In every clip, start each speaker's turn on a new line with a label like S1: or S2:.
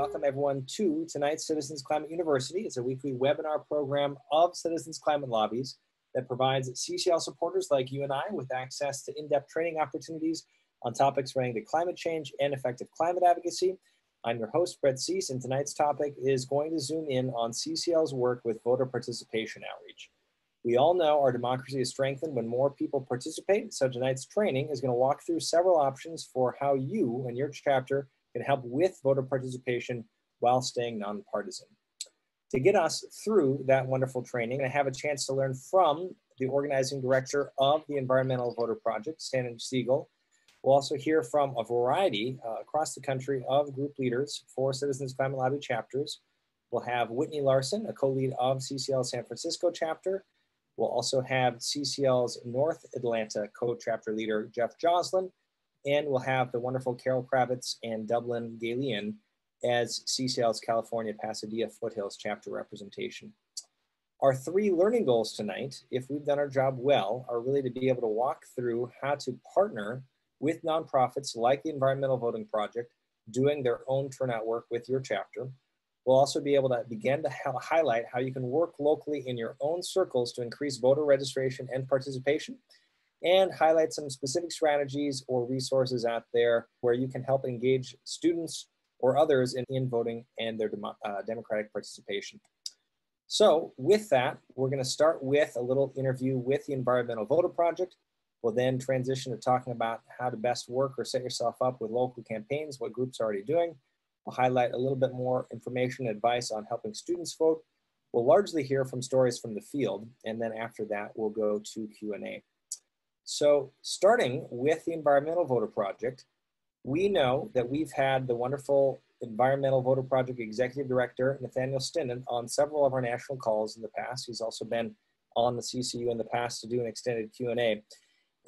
S1: welcome everyone to tonight's Citizens Climate University. It's a weekly webinar program of Citizens Climate Lobbies that provides CCL supporters like you and I with access to in-depth training opportunities on topics relating to climate change and effective climate advocacy. I'm your host, Brett Cease, and tonight's topic is going to zoom in on CCL's work with voter participation outreach. We all know our democracy is strengthened when more people participate, so tonight's training is going to walk through several options for how you and your chapter can help with voter participation while staying nonpartisan. To get us through that wonderful training, I have a chance to learn from the organizing director of the Environmental Voter Project, Shannon Seigal. We'll also hear from a variety across the country of group leaders for Citizens Climate Lobby chapters. We'll have Whitney Larson, a co-lead of CCL San Francisco chapter. We'll also have CCL's North Atlanta co-chapter leader, Jeff Joslin, and we'll have the wonderful Carol Kravitz and Dublin Galean as CCL's California Pasadena Foothills chapter representation. Our three learning goals tonight, if we've done our job well, are really to be able to walk through how to partner with nonprofits like the Environmental Voting Project doing their own turnout work with your chapter. We'll also be able to begin to highlight how you can work locally in your own circles to increase voter registration and participation, and highlight some specific strategies or resources out there where you can help engage students or others in voting and their democratic participation. So with that, we're going to start with a little interview with the Environmental Voter Project. We'll then transition to talking about how to best work or set yourself up with local campaigns, what groups are already doing. We'll highlight a little bit more information and advice on helping students vote. We'll largely hear from stories from the field, and then after that, we'll go to Q&A. So starting with the Environmental Voter Project, we know that we've had the wonderful Environmental Voter Project Executive Director, Nathaniel Stinnen, on several of our national calls in the past. He's also been on the CCU in the past to do an extended Q&A.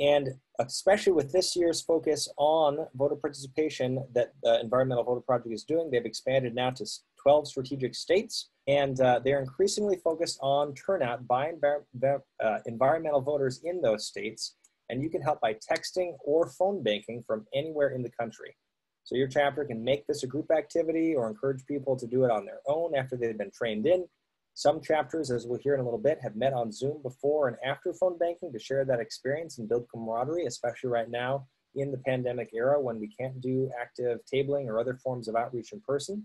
S1: And especially with this year's focus on voter participation that the Environmental Voter Project is doing, they've expanded now to 12 strategic states, and they're increasingly focused on turnout by environmental voters in those states. And you can help by texting or phone banking from anywhere in the country. So your chapter can make this a group activity or encourage people to do it on their own after they've been trained in. Some chapters, as we'll hear in a little bit, have met on Zoom before and after phone banking to share that experience and build camaraderie, especially right now in the pandemic era when we can't do active tabling or other forms of outreach in person.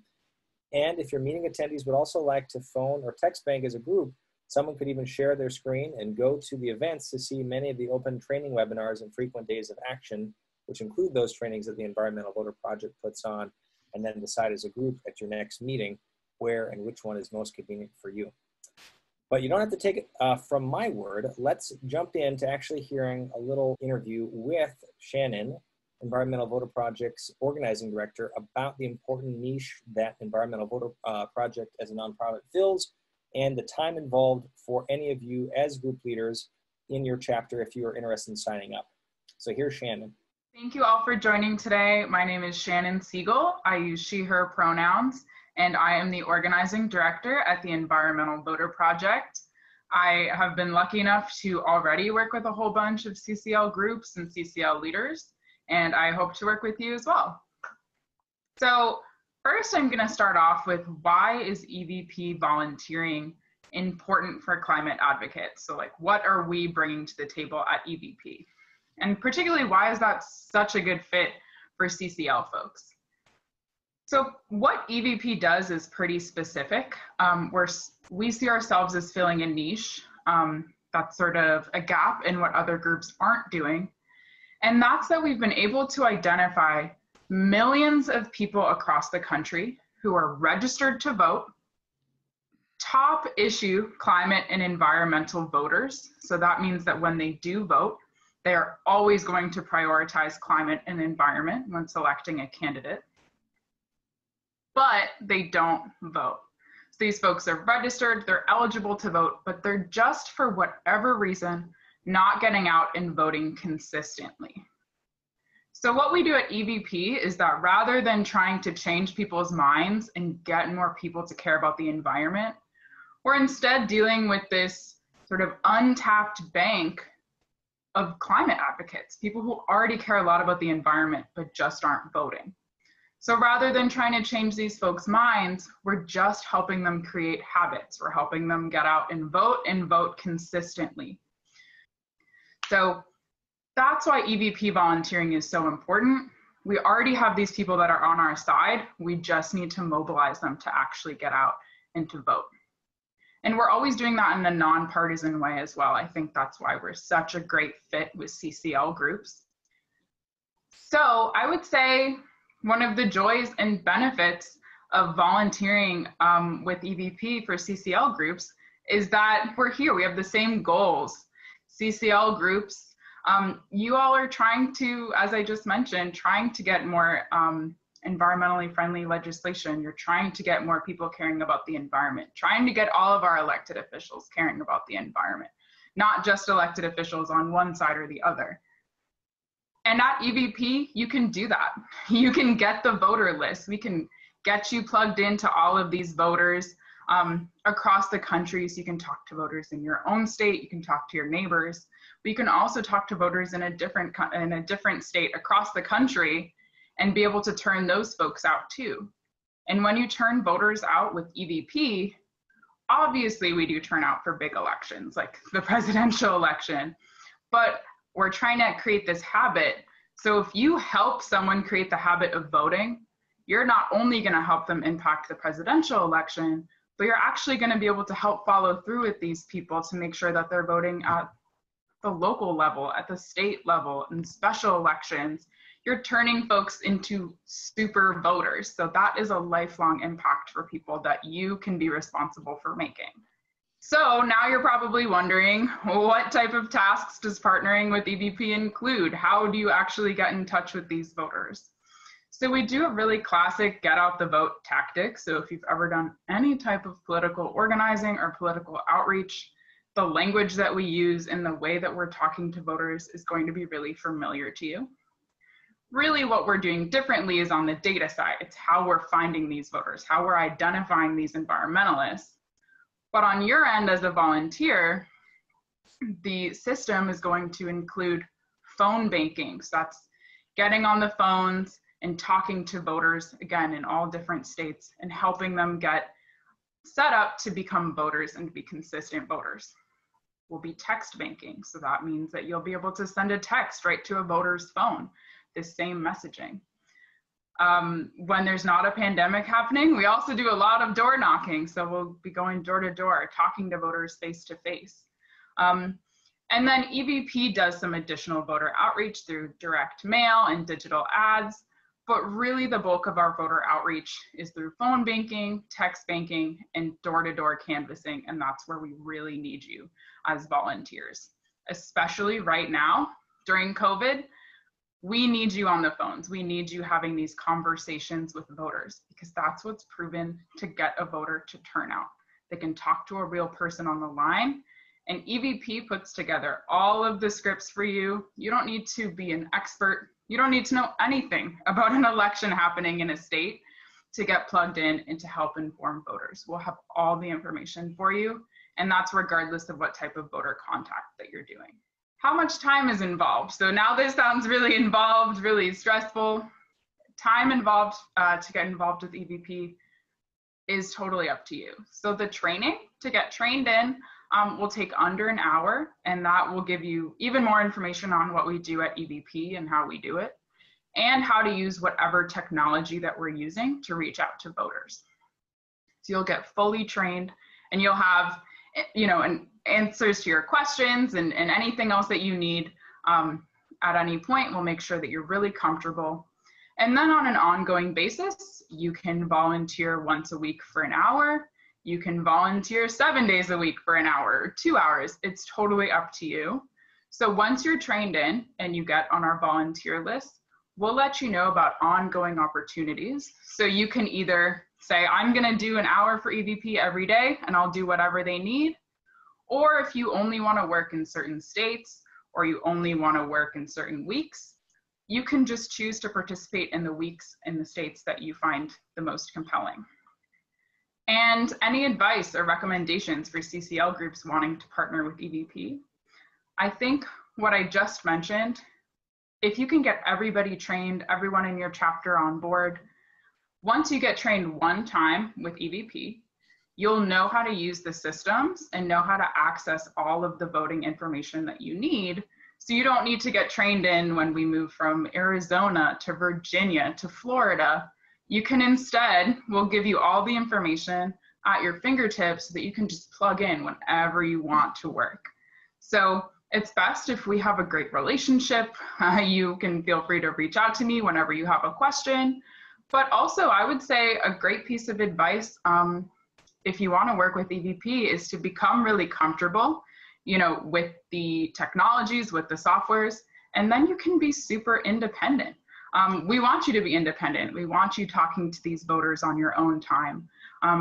S1: And if your meeting attendees would also like to phone or text bank as a group, someone could even share their screen and go to the events to see many of the open training webinars and frequent days of action, which include those trainings that the Environmental Voter Project puts on, and then decide as a group at your next meeting where and which one is most convenient for you. But you don't have to take it from my word. Let's jump into actually hearing a little interview with Shannon, Environmental Voter Project's organizing director, about the important niche that Environmental Voter Project as a nonprofit fills, and the time involved for any of you as group leaders in your chapter if you are interested in signing up. So here's Shannon.
S2: Thank you all for joining today. My name is Shannon Seigal. I use she, her pronouns, and I am the organizing director at the Environmental Voter Project. I have been lucky enough to already work with a whole bunch of CCL groups and CCL leaders, and I hope to work with you as well. So first, I'm going to start off with why is EVP volunteering important for climate advocates? So like, what are we bringing to the table at EVP? And particularly, why is that such a good fit for CCL folks? So what EVP does is pretty specific. We see ourselves as filling a niche. That's sort of a gap in what other groups aren't doing. And that's that we've been able to identify millions of people across the country who are registered to vote, top issue climate and environmental voters. So that means that when they do vote, they are always going to prioritize climate and environment when selecting a candidate, but they don't vote. So these folks are registered, they're eligible to vote, but they're just for whatever reason not getting out and voting consistently. So what we do at EVP is that rather than trying to change people's minds and get more people to care about the environment, we're instead dealing with this sort of untapped bank of climate advocates, people who already care a lot about the environment but just aren't voting. So rather than trying to change these folks' minds, we're just helping them create habits. We're helping them get out and vote consistently. So that's why EVP volunteering is so important. We already have these people that are on our side. We just need to mobilize them to actually get out and to vote. And we're always doing that in a nonpartisan way as well. I think that's why we're such a great fit with CCL groups. So I would say one of the joys and benefits of volunteering with EVP for CCL groups is that we're here. We have the same goals. CCL groups, you all are trying to, as I just mentioned, trying to get more environmentally friendly legislation. You're trying to get more people caring about the environment, trying to get all of our elected officials caring about the environment, not just elected officials on one side or the other. And at EVP, you can do that. You can get the voter list. We can get you plugged into all of these voters across the country, so you can talk to voters in your own state, you can talk to your neighbors, but you can also talk to voters in a different state across the country and be able to turn those folks out too. And when you turn voters out with EVP, obviously we do turn out for big elections like the presidential election, but we're trying to create this habit. So if you help someone create the habit of voting, you're not only going to help them impact the presidential election, but you're actually going to be able to help follow through with these people to make sure that they're voting at the local level, at the state level, in special elections. You're turning folks into super voters. So that is a lifelong impact for people that you can be responsible for making. So now you're probably wondering, what type of tasks does partnering with EVP include? How do you actually get in touch with these voters? So we do a really classic get out the vote tactic. So if you've ever done any type of political organizing or political outreach, the language that we use and the way that we're talking to voters is going to be really familiar to you. Really what we're doing differently is on the data side. It's how we're finding these voters, how we're identifying these environmentalists. But on your end as a volunteer, the system is going to include phone banking. So that's getting on the phones and talking to voters, again, in all different states, and helping them get set up to become voters and to be consistent voters. Will be text banking. So that means that you'll be able to send a text right to a voter's phone, the same messaging. When there's not a pandemic happening, we also do a lot of door knocking. So we'll be going door to door, talking to voters face to face. And then EVP does some additional voter outreach through direct mail and digital ads. But really the bulk of our voter outreach is through phone banking, text banking, and door-to-door canvassing. And that's where we really need you as volunteers, especially right now during COVID. We need you on the phones. We need you having these conversations with voters, because that's what's proven to get a voter to turn out. They can talk to a real person on the line, and EVP puts together all of the scripts for you. You don't need to be an expert. You don't need to know anything about an election happening in a state to get plugged in and to help inform voters. We'll have all the information for you, and that's regardless of what type of voter contact that you're doing. How much time is involved? So now this sounds really involved, really stressful. Time involved to get involved with EVP is totally up to you. So the training to get trained in will take under an hour, and that will give you even more information on what we do at EVP and how we do it, and how to use whatever technology that we're using to reach out to voters. So you'll get fully trained, and you'll have, answers to your questions and anything else that you need at any point. We'll make sure that you're really comfortable. And then on an ongoing basis, you can volunteer once a week for an hour. You can volunteer 7 days a week for an hour or 2 hours. It's totally up to you. So once you're trained in and you get on our volunteer list, we'll let you know about ongoing opportunities. So you can either say, I'm gonna do an hour for EVP every day and I'll do whatever they need. Or if you only wanna work in certain states, or you only wanna work in certain weeks, you can just choose to participate in the weeks in the states that you find the most compelling. And any advice or recommendations for CCL groups wanting to partner with EVP? I think what I just mentioned, if you can get everybody trained, everyone in your chapter on board, Once you get trained one time with EVP, you'll know how to use the systems and know how to access all of the voting information that you need. So you don't need to get trained in when we move from Arizona to Virginia to Florida. You can instead, we'll give you all the information at your fingertips so that you can just plug in whenever you want to work. So it's best if we have a great relationship. You can feel free to reach out to me whenever you have a question. But also, I would say a great piece of advice if you want to work with EVP is to become really comfortable, with the technologies, with the softwares, and then you can be super independent. We want you to be independent. We want you talking to these voters on your own time.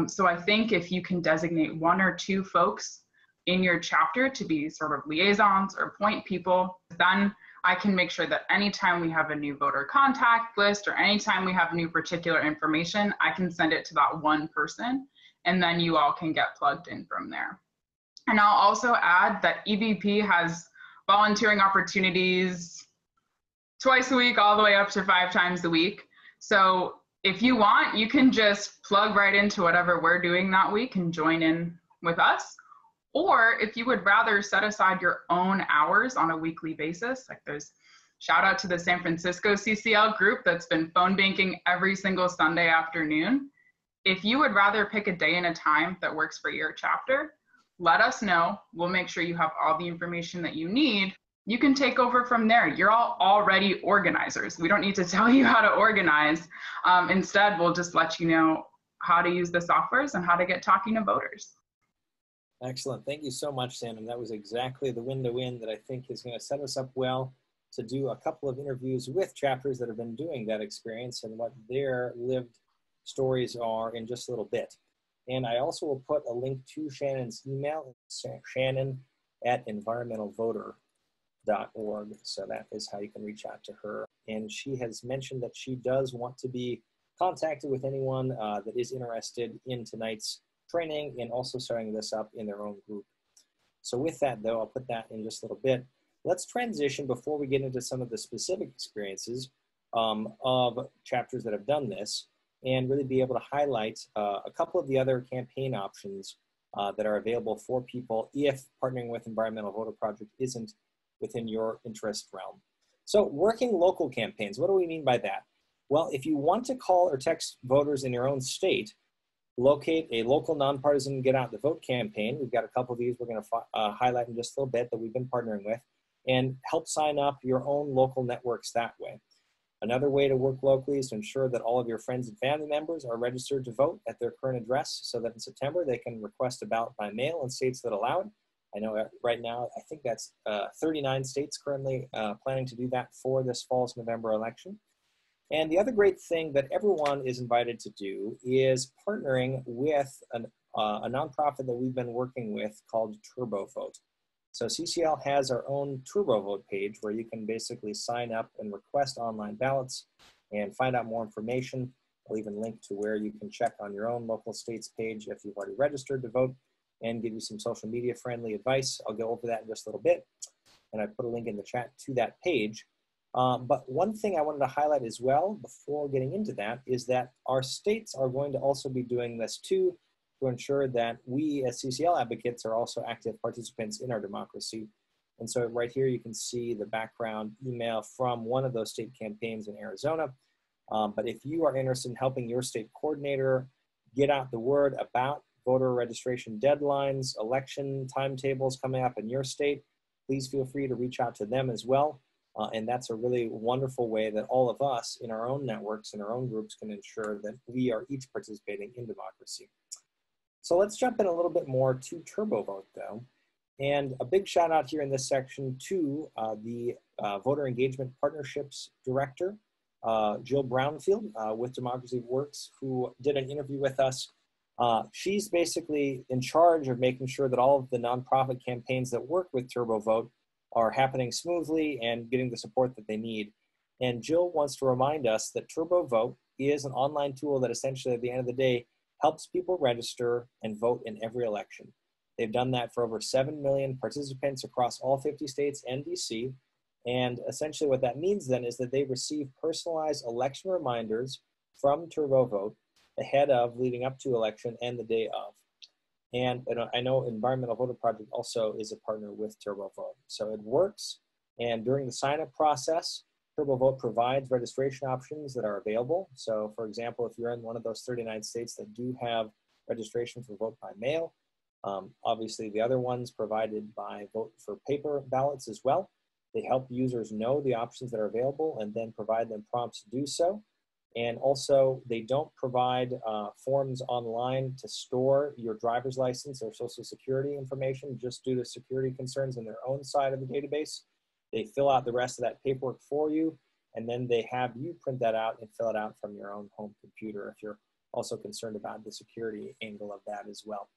S2: So I think if you can designate one or two folks in your chapter to be sort of liaisons or point people, then I can make sure that anytime we have a new voter contact list or anytime we have new particular information, I can send it to that one person, and then you all can get plugged in from there. And I'll also add that EVP has volunteering opportunities twice a week, all the way up to 5 times a week. So if you want, you can just plug right into whatever we're doing that week and join in with us. Or if you would rather set aside your own hours on a weekly basis, like there's shout out to the San Francisco CCL group that's been phone banking every single Sunday afternoon. If you would rather pick a day and a time that works for your chapter, let us know. We'll make sure you have all the information that you need. You can take over from there. You're all already organizers. We don't need to tell you how to organize. Instead, we'll just let you know how to use the softwares and how to get talking to voters.
S1: Excellent. Thank you so much, Shannon. That was exactly the win-to-win that I think is going to set us up well to do a couple of interviews with chapters that have been doing that experience and what their lived stories are in just a little bit. And I also will put a link to Shannon's email, shannon@environmentalvoter.org. So that is how you can reach out to her. And she has mentioned that she does want to be contacted with anyone that is interested in tonight's training and also starting this up in their own group. So with that, though, I'll put that in just a little bit. Let's transition before we get into some of the specific experiences of chapters that have done this and really be able to highlight a couple of the other campaign options that are available for people if partnering with Environmental Voter Project isn't within your interest realm. So working local campaigns, what do we mean by that? Well, if you want to call or text voters in your own state, locate a local nonpartisan Get Out the Vote campaign. We've got a couple of these we're going to highlight in just a little bit that we've been partnering with, and help sign up your own local networks that way. Another way to work locally is to ensure that all of your friends and family members are registered to vote at their current address so that in September they can request a ballot by mail in states that allow it. I know right now, I think that's 39 states currently planning to do that for this fall's November election. And the other great thing that everyone is invited to do is partnering with a nonprofit that we've been working with called TurboVote. So CCL has our own TurboVote page where you can basically sign up and request online ballots and find out more information. I'll even link to where you can check on your own local state's page if you've already registered to vote and give you some social media friendly advice. I'll go over that in just a little bit. And I put a link in the chat to that page. But one thing I wanted to highlight as well before getting into that is that our states are going to also be doing this too, to ensure that we as CCL advocates are also active participants in our democracy. And so right here you can see the background email from one of those state campaigns in Arizona. But if you are interested in helping your state coordinator get out the word about voter registration deadlines, election timetables coming up in your state, please feel free to reach out to them as well. And that's a really wonderful way that all of us in our own networks and our own groups can ensure that we are each participating in democracy. So let's jump in a little bit more to TurboVote though. And a big shout out here in this section to the Voter Engagement Partnerships Director, Jill Brownfield with Democracy Works, who did an interview with us. She's basically in charge of making sure that all of the nonprofit campaigns that work with TurboVote are happening smoothly and getting the support that they need. And Jill wants to remind us that TurboVote is an online tool that essentially at the end of the day helps people register and vote in every election. They've done that for over 7 million participants across all 50 states and DC. And essentially what that means then is that they receive personalized election reminders from TurboVote ahead of, leading up to election, and the day of. And I know Environmental Voter Project also is a partner with TurboVote. So it works. And during the sign-up process, TurboVote provides registration options that are available. So for example, if you're in one of those 39 states that do have registration for vote by mail, obviously the other ones provided by vote for paper ballots as well. They help users know the options that are available and then provide them prompts to do so. And also, they don't provide forms online to store your driver's license or social security information just due to security concerns on their own side of the database. They fill out the rest of that paperwork for you, and then they have you print that out and fill it out from your own home computer if you're also concerned about the security angle of that as well.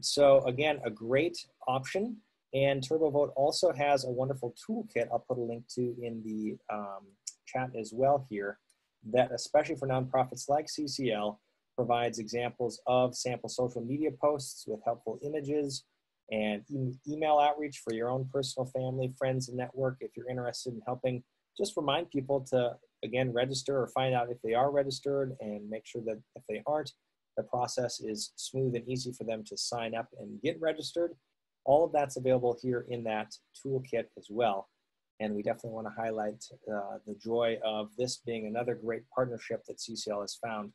S1: So again, a great option. And TurboVote also has a wonderful toolkit I'll put a link to in the chat as well here, that especially for nonprofits like CCL provides examples of sample social media posts with helpful images and email outreach for your own personal family, friends, and network. If you're interested in helping, just remind people to, again, register or find out if they are registered, and make sure that if they aren't, the process is smooth and easy for them to sign up and get registered. All of that's available here in that toolkit as well. And we definitely want to highlight the joy of this being another great partnership that CCL has found.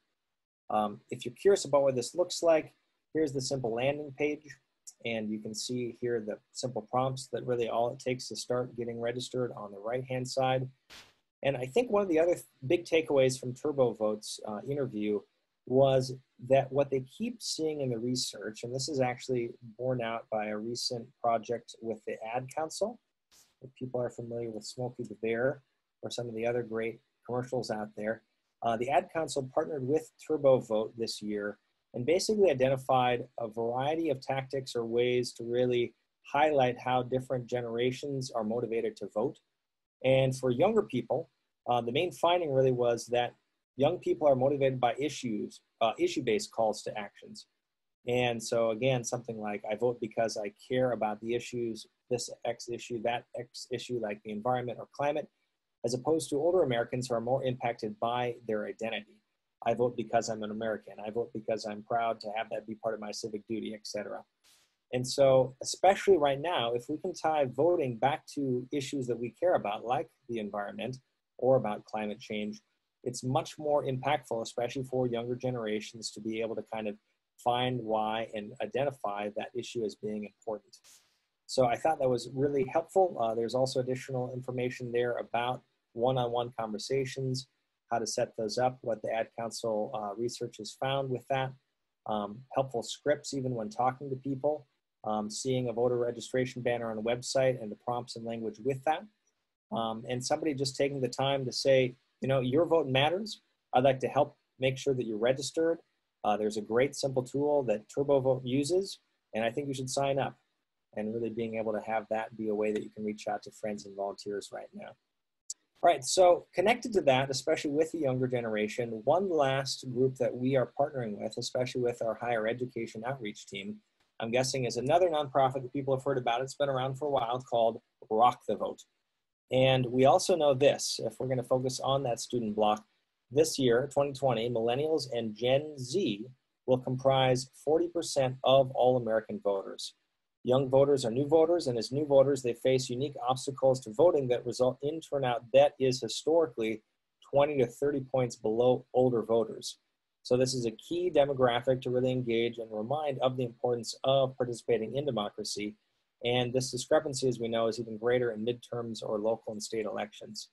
S1: If you're curious about what this looks like, here's the simple landing page. And you can see here the simple prompts that really all it takes to start getting registered on the right-hand side. And I think one of the other big takeaways from TurboVote's interview was that what they keep seeing in the research, and this is actually borne out by a recent project with the Ad Council. If people are familiar with Smokey the Bear or some of the other great commercials out there, the Ad Council partnered with TurboVote this year and basically identified a variety of tactics or ways to really highlight how different generations are motivated to vote. And for younger people, the main finding really was that young people are motivated by issue-based calls to actions. And so again, something like, I vote because I care about the issues, this X issue, that X issue, like the environment or climate, as opposed to older Americans who are more impacted by their identity. I vote because I'm an American. I vote because I'm proud to have that be part of my civic duty, etc. And so, especially right now, if we can tie voting back to issues that we care about, like the environment or about climate change, it's much more impactful, especially for younger generations, to be able to kind of find why and identify that issue as being important. So I thought that was really helpful. There's also additional information there about one-on-one conversations, how to set those up, what the Ad Council research has found with that, helpful scripts even when talking to people, seeing a voter registration banner on a website and the prompts and language with that, and somebody just taking the time to say, you know, your vote matters. I'd like to help make sure that you're registered. There's a great simple tool that TurboVote uses, and I think you should sign up, and really being able to have that be a way that you can reach out to friends and volunteers right now. All right, so connected to that, especially with the younger generation, one last group that we are partnering with, especially with our higher education outreach team, I'm guessing is another nonprofit that people have heard about. It's been around for a while, called Rock the Vote. And we also know this, if we're going to focus on that student block, this year, 2020, millennials and Gen Z will comprise 40% of all American voters. Young voters are new voters, and as new voters, they face unique obstacles to voting that result in turnout that is historically 20 to 30 points below older voters. So this is a key demographic to really engage and remind of the importance of participating in democracy. And this discrepancy, as we know, is even greater in midterms or local and state elections.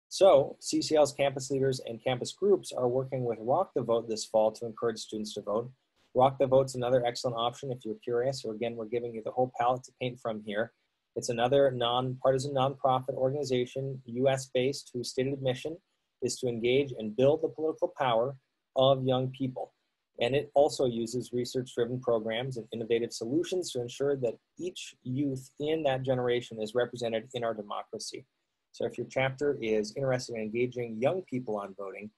S1: So CCL's campus leaders and campus groups are working with Rock the Vote this fall to encourage students to vote. Rock the Vote's another excellent option if you're curious. So again, we're giving you the whole palette to paint from here. It's another nonpartisan nonprofit organization, US-based, whose stated mission is to engage and build the political power of young people. And it also uses research-driven programs and innovative solutions to ensure that each youth in that generation is represented in our democracy. So if your chapter is interested in engaging young people on voting,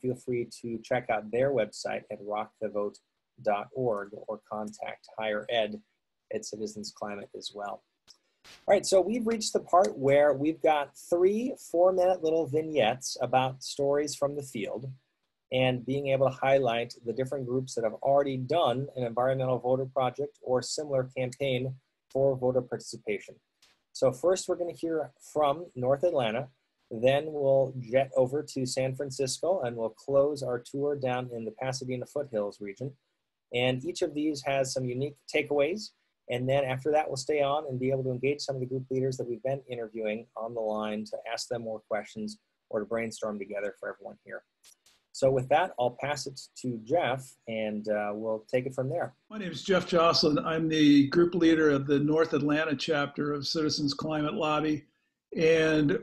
S1: feel free to check out their website at rockthevote.org or contact higher ed at Citizens Climate as well. All right, so we've reached the part where we've got 3 4-minute little vignettes about stories from the field. and being able to highlight the different groups that have already done an environmental voter project or similar campaign for voter participation. So first we're going to hear from North Atlanta, then we'll jet over to San Francisco, and we'll close our tour down in the Pasadena foothills region. And each of these has some unique takeaways. And then after that, we'll stay on and be able to engage some of the group leaders that we've been interviewing on the line to ask them more questions or to brainstorm together for everyone here. So with that, I'll pass it to Jeff, and we'll take it from there.
S3: My name is Jeff Jocelyn. I'm the group leader of the North Atlanta chapter of Citizens Climate Lobby. And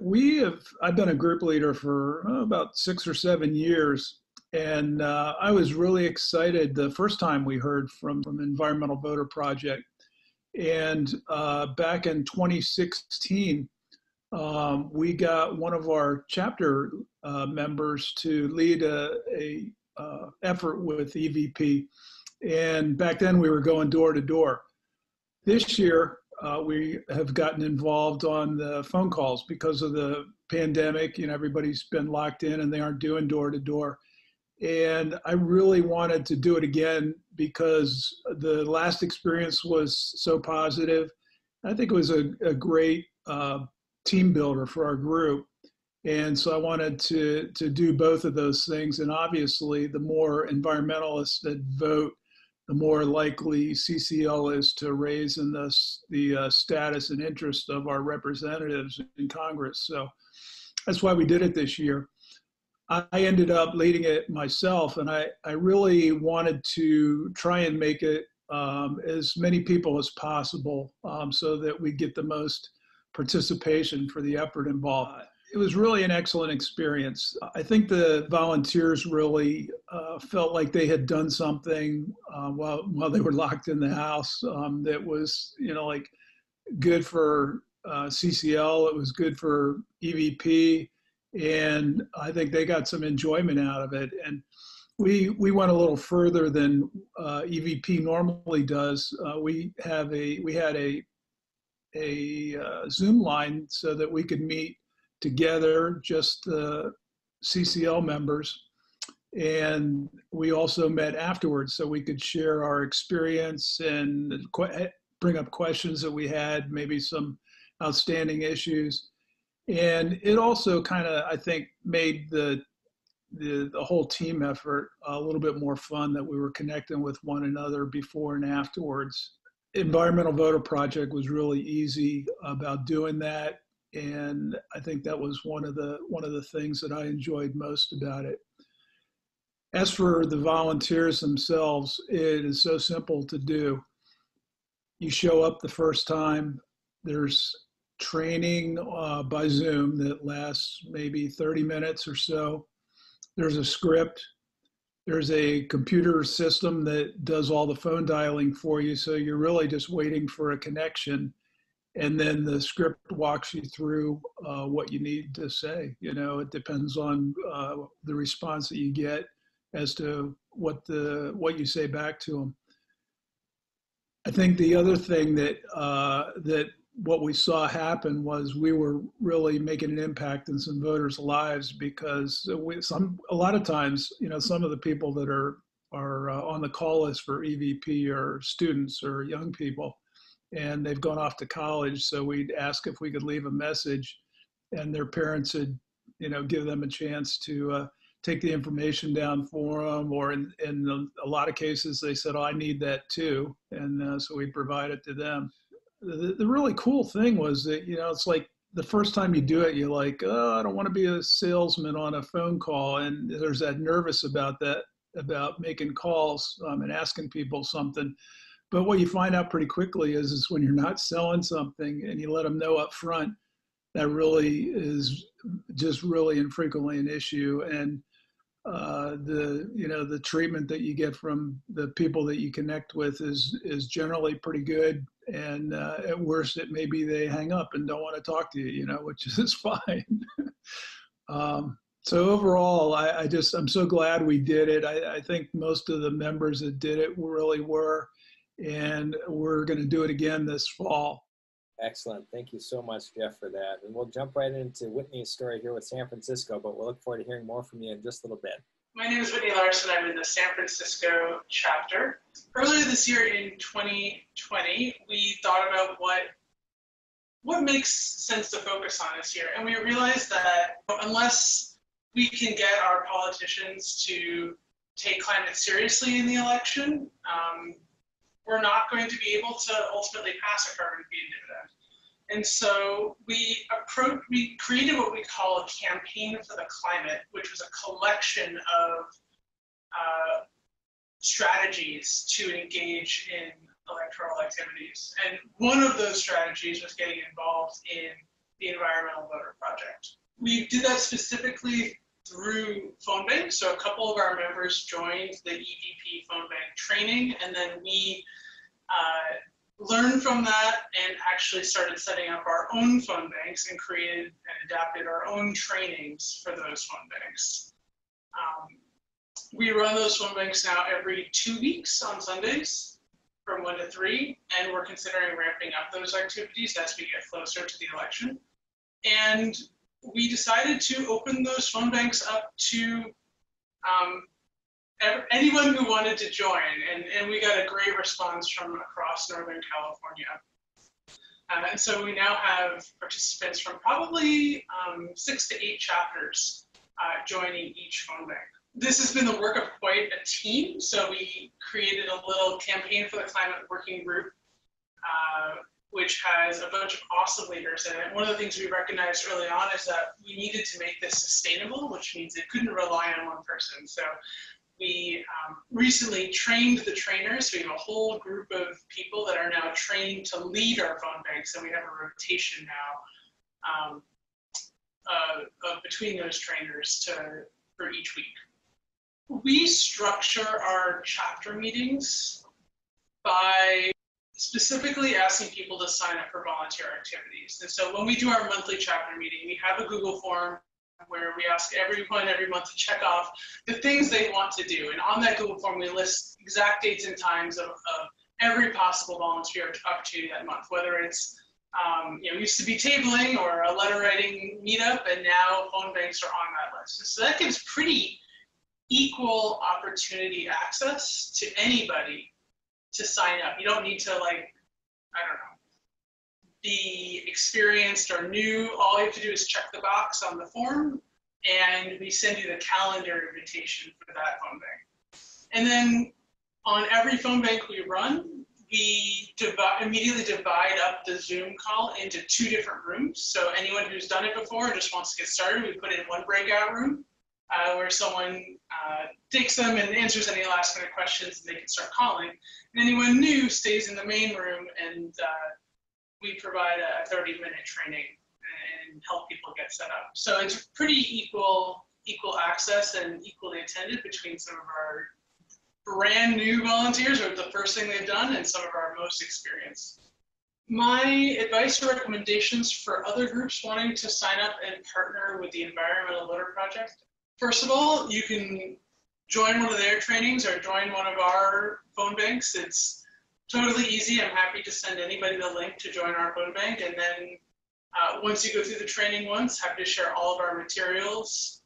S3: I've been a group leader for about 6 or 7 years. And I was really excited the first time we heard from Environmental Voter Project. And back in 2016, we got one of our chapter members to lead a effort with EVP. And back then we were going door to door. This year, we have gotten involved on the phone calls because of the pandemic. You know, everybody's been locked in and they aren't doing door to door. And I really wanted to do it again because the last experience was so positive. I think it was a great team builder for our group. And so I wanted to do both of those things. And obviously, the more environmentalists that vote, the more likely CCL is to raise in the status and interest of our representatives in Congress. So that's why we did it this year. I ended up leading it myself, and I really wanted to try and make it as many people as possible so that we get the most participation for the effort involved. It was really an excellent experience. I think the volunteers really felt like they had done something while they were locked in the house that was, like good for CCL. It was good for EVP, and I think they got some enjoyment out of it. And we went a little further than EVP normally does. We had a Zoom line so that we could meet together, just the CCL members. And we also met afterwards so we could share our experience and bring up questions that we had, maybe some outstanding issues. And it also kind of, I think, made the whole team effort a little bit more fun, that we were connecting with one another before and afterwards. Environmental Voter Project was really easy about doing that. And I think that was one of the things that I enjoyed most about it. As for the volunteers themselves, it is so simple to do. You show up the first time. There's training by Zoom that lasts maybe 30 minutes or so. There's a script. There's a computer system that does all the phone dialing for you. So you're really just waiting for a connection. And then the script walks you through what you need to say. It depends on the response that you get as to what you say back to them. I think the other thing that what we saw happen was we were really making an impact in some voters' lives, because a lot of times, some of the people that are on the call list for EVP are students or young people, and they've gone off to college. So we'd ask if we could leave a message, and their parents would, give them a chance to take the information down for them. Or in a lot of cases, they said, "Oh, I need that too," and so we provide it to them. The really cool thing was that, it's like the first time you do it, you're like, "Oh, I don't want to be a salesman on a phone call," and there's that nervous about making calls and asking people something. But what you find out pretty quickly is when you're not selling something and you let them know up front, that really is just really infrequently an issue. And the treatment that you get from the people that you connect with is generally pretty good. And at worst, it maybe they hang up and don't want to talk to you, which is fine. So overall, I'm so glad we did it. I think most of the members that did it really were. And we're going to do it again this fall.
S1: Excellent. Thank you so much, Jeff, for that. And we'll jump right into Whitney's story here with San Francisco, but we'll look forward to hearing more from you in just a little bit.
S4: My name is Whitney Larson. I'm in the San Francisco chapter. Earlier this year in 2020, we thought about what makes sense to focus on this year. And we realized that unless we can get our politicians to take climate seriously in the election, we're not going to be able to ultimately pass a carbon fee dividend. And so we created what we call a campaign for the climate, which was a collection of strategies to engage in electoral activities. And one of those strategies was getting involved in the Environmental Voter Project. We did that specifically through phone banks. So a couple of our members joined the EVP phone bank training, and then we learned from that and actually started setting up our own phone banks and created and adapted our own trainings for those phone banks. We run those phone banks now every 2 weeks on Sundays from 1 to 3, and we're considering ramping up those activities as we get closer to the election. And we decided to open those phone banks up to anyone who wanted to join, and we got a great response from across Northern California. And so we now have participants from probably 6 to 8 chapters joining each phone bank. This has been the work of quite a team, so we created a little campaign for the climate working group, which has a bunch of awesome leaders in it. One of the things we recognized early on is that we needed to make this sustainable, which means it couldn't rely on one person. So we recently trained the trainers. We have a whole group of people that are now trained to lead our phone banks, and we have a rotation now between those trainers for each week. We structure our chapter meetings by specifically asking people to sign up for volunteer activities. And so when we do our monthly chapter meeting, we have a Google form where we ask everyone every month to check off the things they want to do. And on that Google form, we list exact dates and times of every possible volunteer opportunity that month, whether it's used to be tabling or a letter writing meetup, and now phone banks are on that list. So that gives pretty equal opportunity access to anybody to sign up. You don't need to be experienced or new. All you have to do is check the box on the form, and we send you the calendar invitation for that phone bank. And then on every phone bank we run, we immediately divide up the Zoom call into 2 different rooms. So anyone who's done it before and just wants to get started, we put in one breakout room where someone takes them and answers any last-minute questions, and they can start calling. And anyone new stays in the main room, and we provide a 30-minute training and help people get set up. So it's pretty equal access and equally attended between some of our brand new volunteers, or the first thing they've done, and some of our most experienced. My advice or recommendations for other groups wanting to sign up and partner with the Environmental Voter Project: first of all, you can join one of their trainings or join one of our phone banks. It's totally easy. I'm happy to send anybody the link to join our phone bank. And then once you go through the training once, happy to share all of our materials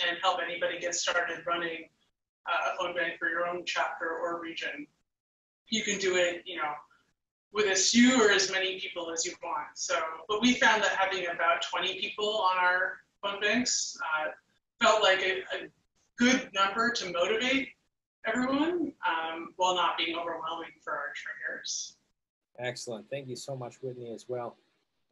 S4: and help anybody get started running a phone bank for your own chapter or region. You can do it, with as few or as many people as you want. So, but we found that having about 20 people on our phone banks felt like a good number to motivate everyone while not being overwhelming for our trainers.
S1: Excellent. Thank you so much, Whitney, as well.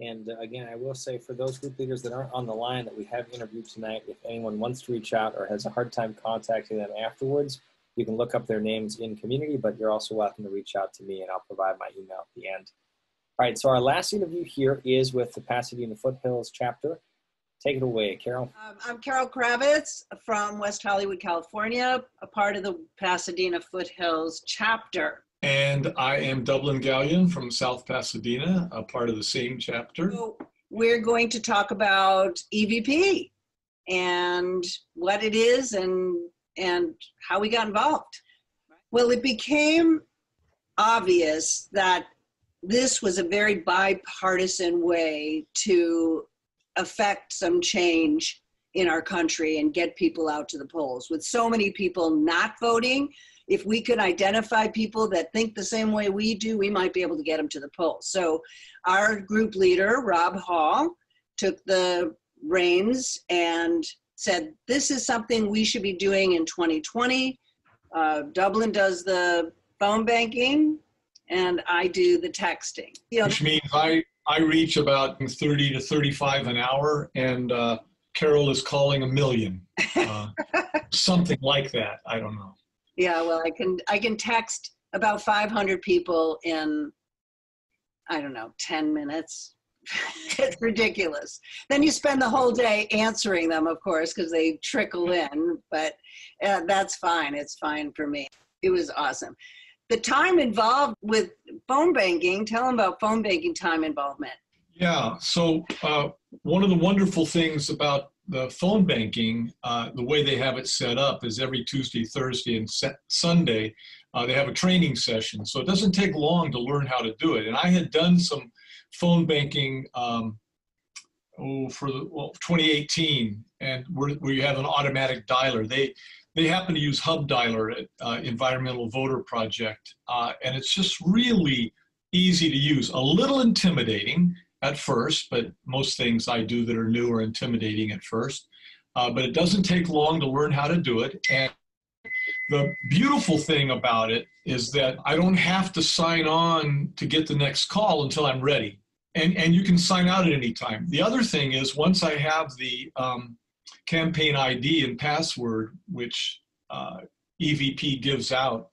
S1: And again, I will say for those group leaders that aren't on the line that we have interviewed tonight, if anyone wants to reach out or has a hard time contacting them afterwards, you can look up their names in community, but you're also welcome to reach out to me, and I'll provide my email at the end. All right, so our last interview here is with the Pasadena Foothills chapter. Take it away, Carol.
S5: I'm Carol Kravitz from West Hollywood, California, a part of the Pasadena Foothills chapter.
S6: And I am Dublin Gallion from South Pasadena, a part of the same chapter.
S5: So we're going to talk about EVP and what it is and how we got involved. Well, it became obvious that this was a very bipartisan way to affect some change in our country and get people out to the polls. With so many people not voting, if we could identify people that think the same way we do, we might be able to get them to the polls. So our group leader, Rob Hall, took the reins and said, this is something we should be doing in 2020. Dublin does the phone banking and I do the texting.
S6: Which means I reach about 30 to 35 an hour, and Carol is calling 1 million. Something like that. I don't know.
S5: Yeah, well, I can text about 500 people in, I don't know, 10 minutes. It's ridiculous. Then you spend the whole day answering them, of course, because they trickle in, but that's fine. It's fine for me. It was awesome. The time involved with phone banking, tell them about phone banking time involvement.
S6: Yeah, so one of the wonderful things about the phone banking, the way they have it set up is every Tuesday, Thursday, and Sunday, they have a training session. So it doesn't take long to learn how to do it. And I had done some phone banking for 2018, and where you have an automatic dialer. They happen to use Hub Dialer at Environmental Voter Project, and it's just really easy to use. A little intimidating at first, but most things I do that are new are intimidating at first. But it doesn't take long to learn how to do it. And the beautiful thing about it is that I don't have to sign on to get the next call until I'm ready. And you can sign out at any time. The other thing is, once I have the campaign ID and password, which EVP gives out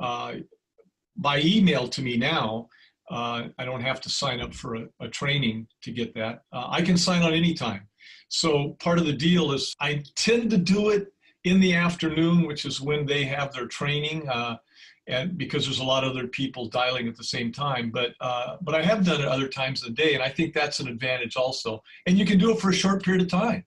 S6: by email to me now, I don't have to sign up for a training to get that. I can sign on anytime. So part of the deal is I tend to do it in the afternoon, which is when they have their training, and because there's a lot of other people dialing at the same time. But I have done it other times of the day, and I think that's an advantage also. And you can do it for a short period of time.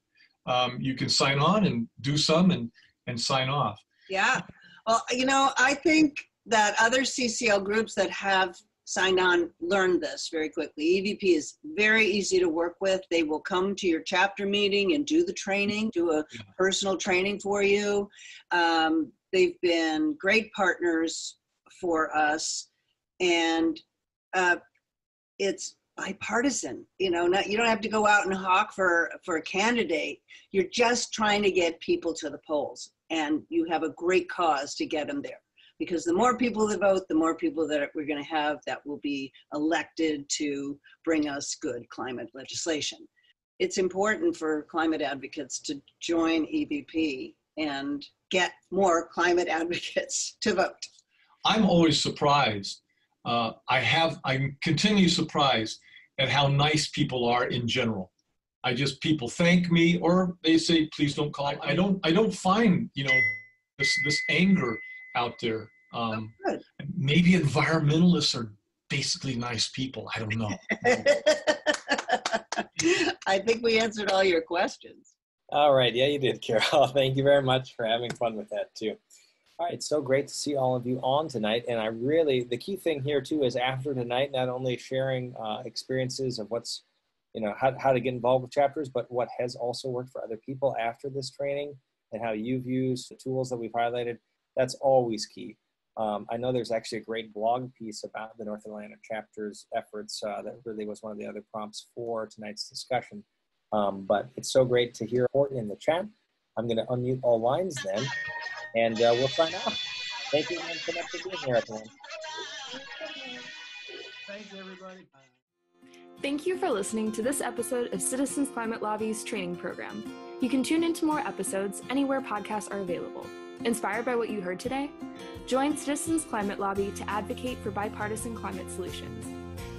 S6: You can sign on and do some and sign off.
S5: Yeah. Well, you know, I think that other CCL groups that have signed on learned this very quickly. EVP is very easy to work with. They will come to your chapter meeting and do the training, do a personal training for you. They've been great partners for us, and it's bipartisan. You know, you don't have to go out and hawk for a candidate. You're just trying to get people to the polls, and you have a great cause to get them there. Because the more people that vote, the more people that we're going to have that will be elected to bring us good climate legislation. It's important for climate advocates to join EVP and get more climate advocates to vote.
S6: I'm always surprised. I'm continually surprised at how nice people are in general. People thank me, or they say, please don't call. I don't find, this anger out there. Maybe environmentalists are basically nice people. I don't know.
S5: I think we answered all your questions.
S1: All right. Yeah, you did, Carol. Thank you very much for having fun with that too. All right. It's so great to see all of you on tonight. And the key thing here too is after tonight, not only sharing experiences of what's, how to get involved with chapters, but what has also worked for other people after this training and how you've used the tools that we've highlighted. That's always key. I know there's actually a great blog piece about the North Atlanta chapter's efforts that really was one of the other prompts for tonight's discussion. But it's so great to hear support in the chat. I'm going to unmute all lines then, and we'll sign off. Thank you again so much for being here, everyone.
S3: Thanks, everybody.
S7: Thank you for listening to this episode of Citizens Climate Lobby's training program. You can tune into more episodes anywhere podcasts are available. Inspired by what you heard today? Join Citizens Climate Lobby to advocate for bipartisan climate solutions.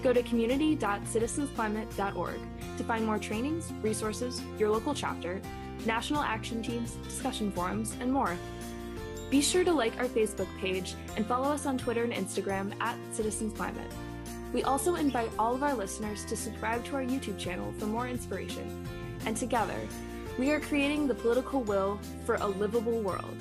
S7: Go to community.citizensclimate.org to find more trainings, resources, your local chapter, national action teams, discussion forums, and more. Be sure to like our Facebook page and follow us on Twitter and Instagram @CitizensClimate. We also invite all of our listeners to subscribe to our YouTube channel for more inspiration. And together, we are creating the political will for a livable world.